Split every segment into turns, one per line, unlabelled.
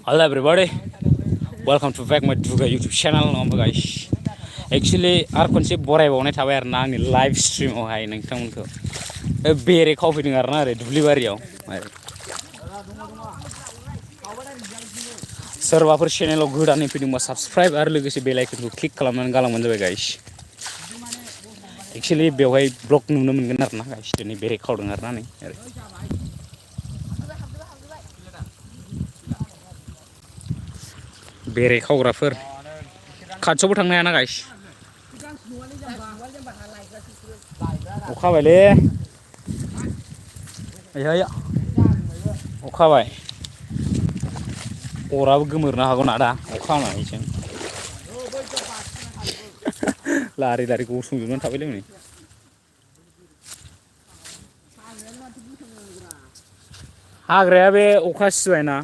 Hello everybody, welcome to back my YouTube channel guys. Actually, our concept boray bonnet aware nang live stream oh hai nang tangko. Bere coffee nang arna re delivery oh. Server channel good ani pini mo subscribe ar logosi bell icon ko click खालामनानै गालांबानो जाबाय guys. Actually बेवहाय blog नुनो मोनगोन आरोना guys दिनै बेरे खावदों आरोना नै बेरे खावग्राफोर खाथियावबो थांनो हायाना गाइस अखा हाबायलै आया अखा हाबाय अराबो गोमोरनो हागौ ना दा अखा हानायजों लारि लारि गसंजोबनानै थाबायलै नै हाग्राया बे अखा सिबायना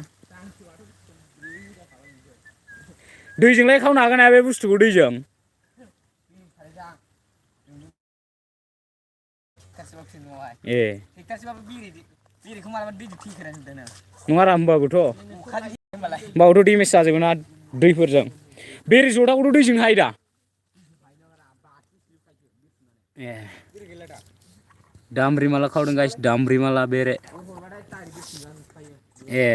दैजोंलाय खावनो हागोन ना बे बुस्थुखौ दैजों ए नङारा होमबाबोथ' होमबाबोथ' डेमेज जाजोबो ना दैफोरजों बे रिजर्टआवथ' दैजों हायो दा ए दामब्रिमाला खावदों गाइस दामब्रिमाला बेरे ए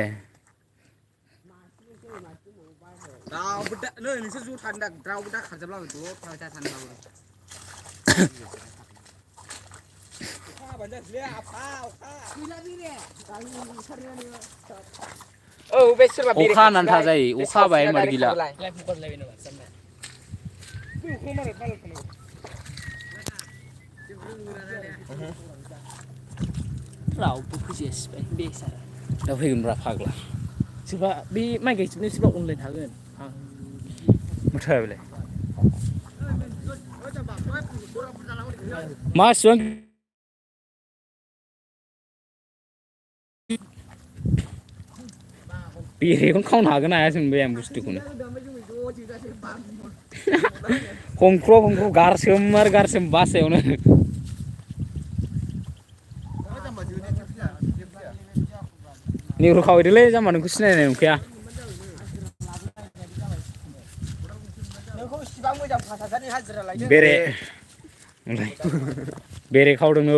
अखा हानानै थाजायो अखा हाबाय होमबा गैला रावबो फैजासिबाय बेसारा दा फैगोनब्रा फाग्ला सोरबा बे माइ गायजोबनो सोरबा अनलाइन थागोन मुथाया बेलाय मा इसिबां बेरेखौनो खावनो हागोन ना हाया सोंबाय आं बुस्थुखौनो हमख्र' गारसोम बासायावनो नेग्र' खावैदोलै जाम्बा नोंखौ सिनायनाय नंखाया बेरे बेरे खावदों नै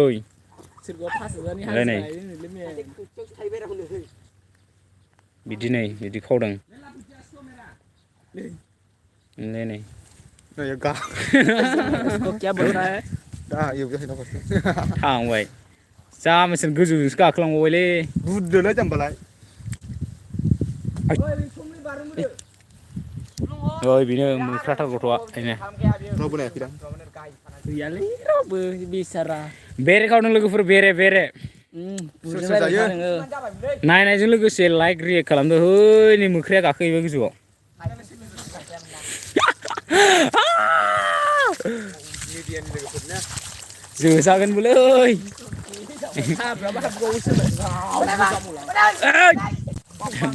बिदि नै बिदि खावदों नै नै थांबाय जामोसोन गोजौजोंसो गाखोलांबावबायलै बुददोलाय जाम्बालाय ओइ बेनो मोख्राथार गथ'आ रावबो नायाखैदां गैयालै रावबो बेसारा बेरे खावदों लोगोफोर बेरे नायनायजों लोगोसे लाइक रियेक्ट खालामदो है नै मोख्राया गाखोहैबाय गोजौआव जोसागोनबोलै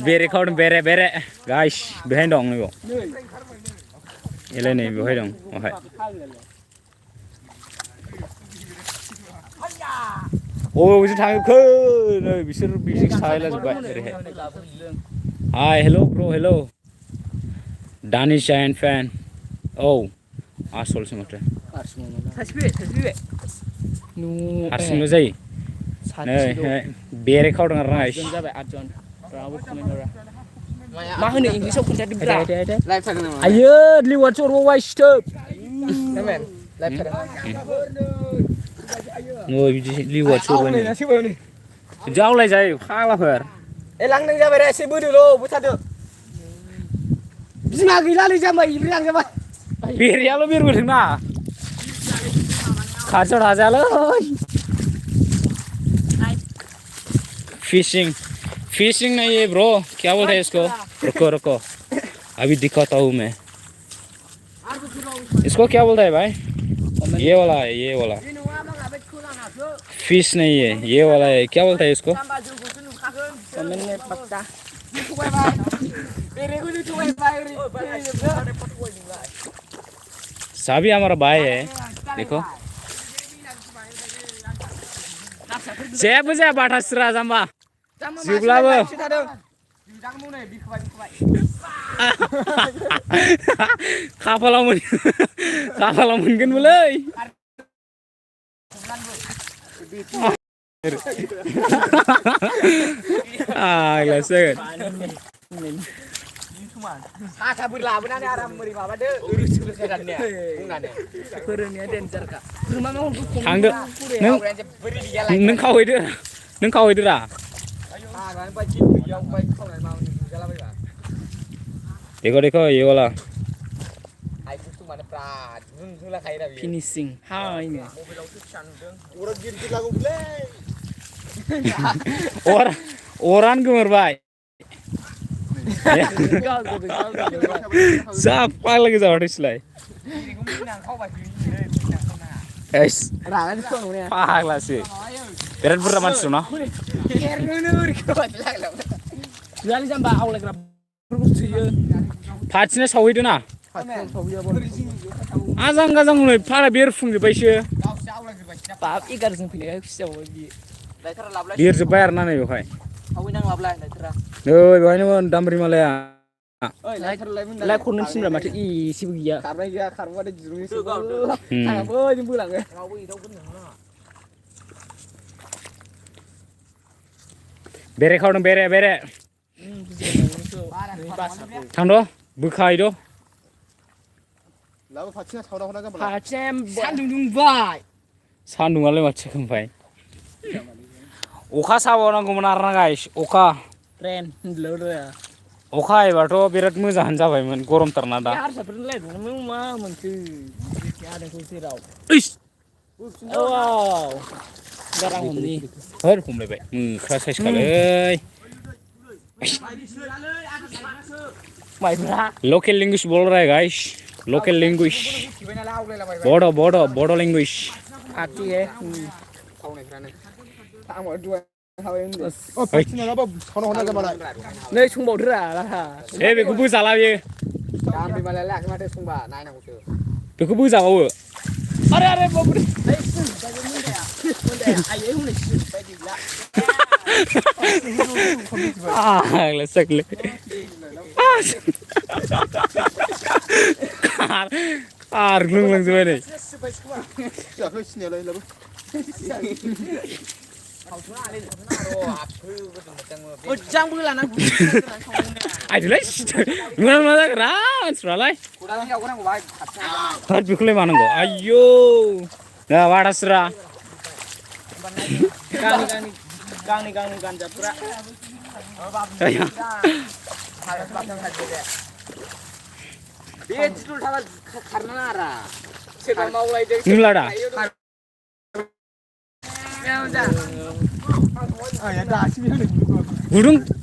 बेरे खावदों बेरे गाइस बेहाय दं नैबाव एलाय नै बेवहाय दं बेवहाय अबेजों थांखो नै बिसोर बिजोंसो थाहैलाजोब्बाय ओरैहाय हाय हेल' ब्र' हेल' दानिश जायेन्ट फेन औ आसलसो माथो हारसिंल' जायो नै बेरे खावदों आरो गाइस मा होनो इंलिसाव खोन्थादोब्रा आयो लिवार्डसो हरबावबाय सिथोब नै बिदि लिवार्डसो हरबाय जावलाय जायो फाग्लाफोर ए लांनाय जाबाय रे एसे बोदोल' बोथारदो बिमा गैलालै जाम्बा इब्रि लांजाबाय बेरेयाल' बिरबोदों ना खाथियाव थाजायालै फिशिंग नहीं है ब्रो क्या बोलते हैं इसको रुको अभी दिखाता हूँ मैं इसको क्या बोलता है भाई ये वाला है ये वाला फिश नहीं है ये वाला है क्या बोलता है इसको सभी हमारा भाई है देखो जेबो जाया बाथास्रा जाम्बा जोब्लाबो खाफालाव मोनगोनबोलै आग्लासो जागोन
आथा बोर लाबोनानै आराम बोरै माबादो ओरैसो जादों बुंनानै फोरोंनाया डेन्जारखा
थांदो नों खावहैदोरा देखो ये वाला
फिनिशिं हायनो
अरान गोमोरबाय जा फाग्ला गोजा माथोसैलाय फाग्लासो बिराद बुरजा मानसि दं ना फाथिना सावहैदो ना आजां गाजां हनै फाग्ला बेरफुंजोब्बायसो बेरजोब्बाय आरो ना नै बेवहाय नै बेवहायनोमोन दामब्रिमालाया
लाइ खननो थिनब्रा माथो एसेबो गैया खारनाय गैया खारबाथाय दिरुंसो बैजों बोलाङो
बेरे खावदों बेरे थांद' बोखाहैद'
सान्दुं दुंबाय
सान्दुंआलाय माथो खोमफाय अखा साबावनांगौमोन आरो ना गाइस अखा अखा हायोबाथ' बिराद मोजाङानो जाबायमोन गरमथारना दा हमलायबाय मोख्रा साइस खालै लकेल लैंग्वेज बोल रहा है गाइस लोकल लैंग्वेज बड़ लैंग्वेज
नै संबावदोरा
बेखौ बोजाला बेयो बेखौ बोजाबावो
आरे
खारग्लुंलांजोबबाय नै आइदोलै मा जागोन मानसिफ्रालाय बेखौलाय मानांगौ आयौ दा बाथास्रा
गांनै गानजाबग्रा बे जिथु थाबा खारना आरा सोरबा मावलायदों
नुलादा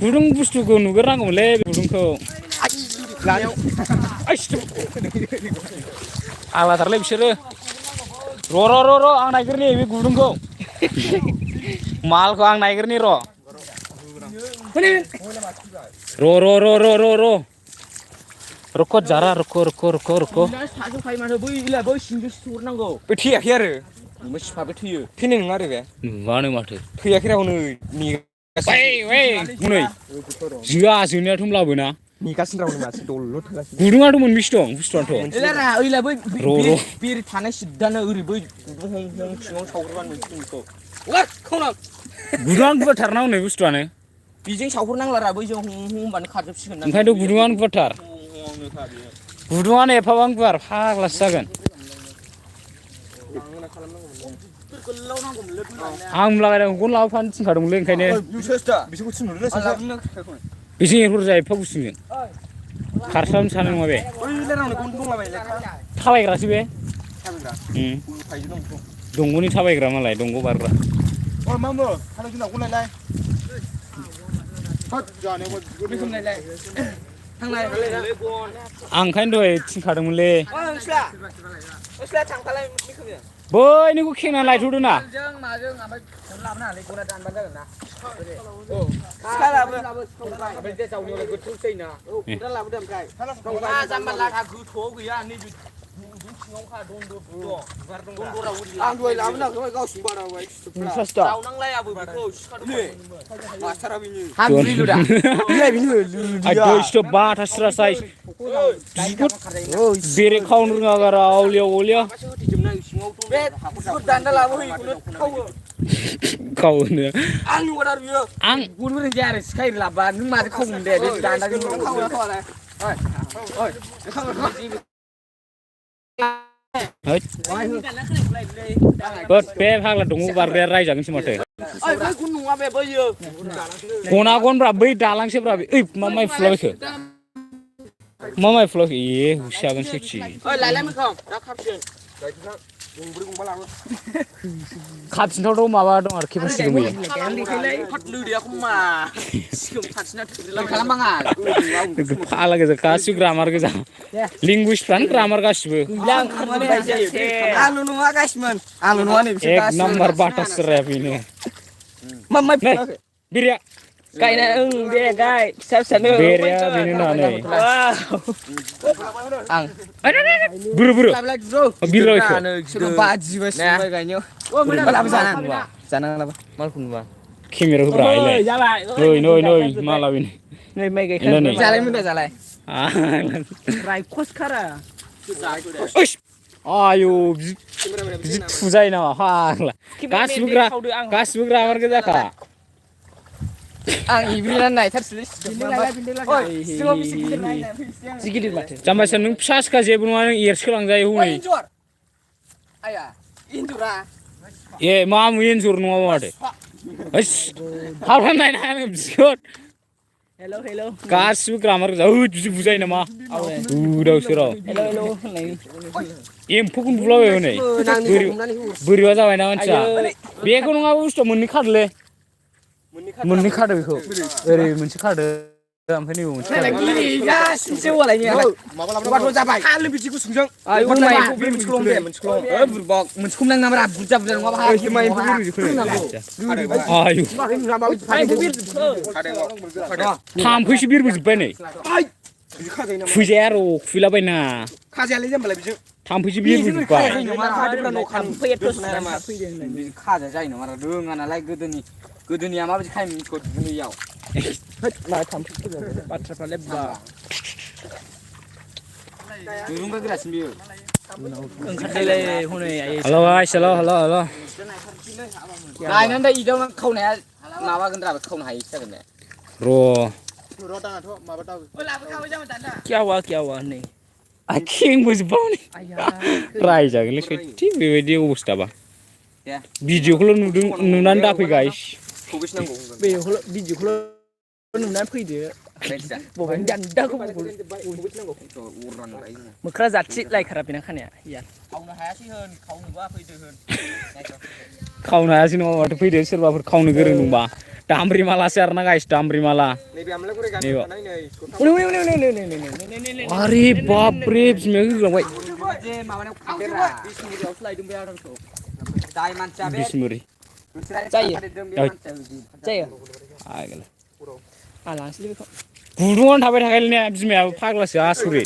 गुदुं बुस्थुखौ नुगोरनांगौमोनलै गुदुंखौ आलादारलै बिसोरो र' आं नायगिरनि बे गुदुंखौ मालखौ आं नायगिरनि र' रुको जरा रुको
बै सिंजोंसो हरनांगौ
बे थैयाखै आरो सिफाबो थैयो थैनाय नङा आरो बे
नुवानो माथो
थैयाखै रावनो
हनै जोनायाथ' होमब्लाबो ना
नेगासिनो रावनो मासे दलल' थोगासिनो
गुदुङाथ' मोनबेसे दं बुस्थुआथ'
बेरे थानाय सिद्दानो ओरै बै गुदुं सिङाव सावग्रोबानो मोनसिगोन
गुदुङानो गुवारथारना हनै बुस्थुआनो
बेजों सावग्रोनांला बैजों होमबानो खारजोबसिगोन
ओंखायनोथ' गुदुङानो गुवारथार गुदुङानो एफाबां गुवार फाग्लासो जागोन आं लागायनांगौ गन लाबोफानो थिनखादोंमोनलै ओंखायनो बेजों एरहर जायो एफा गुसुंजों खारस्लाबनो सानो नङा बे थाबायग्रासो बे दंग'नि थाबायग्रा मालाय दंग' बारग्रा आं ओंखायनो दहाय थिनखादोंमोनलै बैनिखौ खेंनानै लायथ'दो ना
आं दहाय लाबोनांगौ गावसिनि बाराबाय
खस्थ'
जावनांलायाबो बेखौ मास्टारा बेनो
हाब्रिलु दा बिलाय बिनो
Aduh, bata selesai. Beri kau nurga gara aulia aulia.
बे सुट दान्दा लाबोहैखौनो खावो
Kau ni.
आंनि अर्डार बियो
Ang.
गुन गुन जाया आरो सिखाय लाबा नों माथो खावगोन दे बे दान्दाजों
खावो खावलाय ओइ
Hei. Bot be phagla dungu barbe raija ngi mate.
ओइ बै गुन नङा बे बैयो
Kona kon bra bai dalang se bra. Ei mamai flow ke. Mamai flow ke ye husagan seksi.
ओइ लायलाय मोखां दा खापसिन गंब्रै गंबा लाबो
Kapsin tau maba dong ar kipas dong ye.
फट लुदियाखौ मा सिखोम खाथिना थुरिला
खालामबाङा
Phala ke kasih grammar ke ja. Linguist kan grammar kasih.
गैला ओंखारनाय जायो
आलु नङा गासिमोन आलु नङा नै बिसोर
Ek number batas serap ini.
मामा
Nih, birya.
गायना दे गाय फिसा फिसानो
Birya ini nane.
आं
Buru buru. Biro itu.
सोरबा बाजिबा सिबाय गायनायाव
मालाबो जानांगौ जानांगौ मालखौ नुबा
Kimera hubra ile.
जाबाय
Noi malam ini.
नै माइ
Ini
गायखां
nih.
जालाय मोनदा जालाय
Ah.
रायखस खारा
Ush. Ayo, bizit fuzay nama. Hala. Kasih grammar ke jaka.
आं इब्रिना नायथारसलै ओइ सिङाव बेसे गिदिर नायना जि गिदिर माथो
Sampai seneng pisah ka jebu nang irselang jaya huni.
Injured आया इन्जरा
Ye, mamu injur nuwa made. Ush. Halkan naik nang bizit.
Hello hello
Kasih grammar ke jaka. Bizit fuzay nama. Udah usirau.
Hello hello होननाय
Empukun pulau ya nih. Beri aja wae nawan cah. Biar nggak usah muni kadle. Muni kade biko. Eri muni kade. Sampai nih muni kade.
गिरि जासिनसो होलायनो
माबाथ' जाबाय खालि बिदिखौ सोंजों
आय
माइ
माइ
मोनसेखौल' दे मोनसेखौल'
ओइ बुरबक मोनसेखौ नांनाब्रा बुरजा बुरजा नङाबा हाया
Ayo. Tampaiसो बिरबोजोब्बाय नै. फैजाया र' खुफैलाबायना.
खाजायालै जेनबालाय बिजों
थाम्फैसो बिरबोजोब्बाय.
खाजा जायो नङा रोङा नालाय गोदोनिया माबायदि खायोमोन मिथिगौ दुगैनायाव बाथ्राफ्रालाय बुवा दुरुंगा गोरासिन बियो ओंखारदोलै हनै
Halo guys, halo.
गायनानै दा इदाव खावनाया माबागोन रा खावनो हायो जागोन दे
र'
क्या हुआ नै
आथिं बोजोब्बाव नै. रायजागोनलै सयथि बेबायदि अबस्थाबा. भिडिअखौल' नुनानै दाफै गाइस.
खौबेसे नांगौ
भिडिअखौल' नुनानै फैदो बबेनि दान्दाखौ मोख्रा जाथि लायखारा बेना खानाया
खावनो हायासै होन खावनोबा फैदो होन
खावनो हायासै नङा माथो फैदो सोरबाफोर खावनो गोरों दंबा. दामब्रि मालासो आरोना गाइस दामब्रि माला.
नैबे आमलाय गुरै गामियाव थानाय नै
Ari बापरे बिमाया होलांबाय.
माबानायाव खाबेरा बिसमुरियावसो लायदों बे आदारखौ जाय मानसिया बे
बिसमुरि.
जायो
आगोल.
आलांसैलै बेखौ
गुदुङावनो थाबाय थाखायलै बिमायाबो फाग्लासो आसुरि.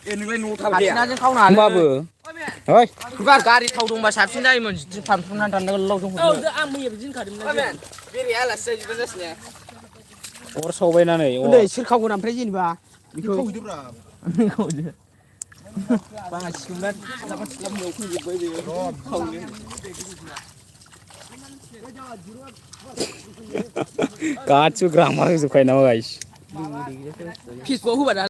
नोंलाय न'आव थाबाय
हासिनाजों खावनो हायो
होमबाबो ओइ
गारि थाव दंबा साबसिन जायोमोन जुदि फानफ्रबनानै दानदा गोलाव दं आं मैया बिदिनो खादोंमोन
बेरेया आलासि जाजोबबाय जासिने
अर सावबायनानै
सोर खावगोन ओमफ्राय जेनेबा बेखौ
खावहैदोब्रा
खावदो
बाङा सिख्ला लाबा सिख्ला मोयाव फैजोब्बाय बेयो खावनो
गासिबो ग्रामार होजोबखायो नामा गाइस.
फेसबुकआव होबा